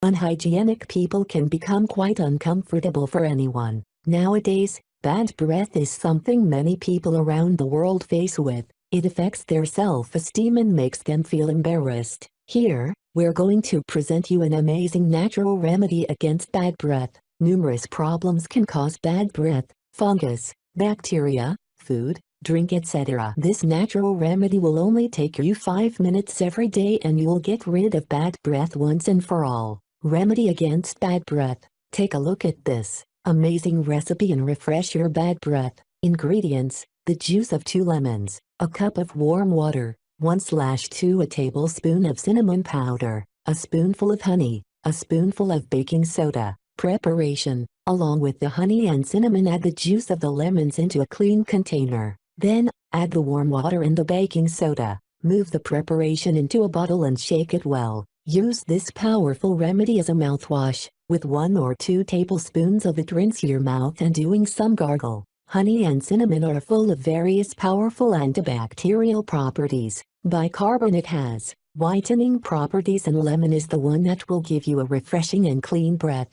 Unhygienic people can become quite uncomfortable for anyone. Nowadays, bad breath is something many people around the world face with. It affects their self-esteem and makes them feel embarrassed. Here, we're going to present you an amazing natural remedy against bad breath. Numerous problems can cause bad breath: fungus, bacteria, food, drink, etc. This natural remedy will only take you 5 minutes every day and you'll get rid of bad breath once and for all. Remedy against bad breath. Take a look at this amazing recipe and refresh your bad breath. Ingredients: the juice of 2 lemons, a cup of warm water, 1/2 a tablespoon of cinnamon powder, a spoonful of honey, a spoonful of baking soda. Preparation: along with the honey and cinnamon, add the juice of the lemons into a clean container. Then, add the warm water and the baking soda. Move the preparation into a bottle and shake it well. Use this powerful remedy as a mouthwash. With 1 or 2 tablespoons of it, rinse your mouth and doing some gargle. Honey and cinnamon are full of various powerful antibacterial properties. Bicarbonate has whitening properties and lemon is the one that will give you a refreshing and clean breath.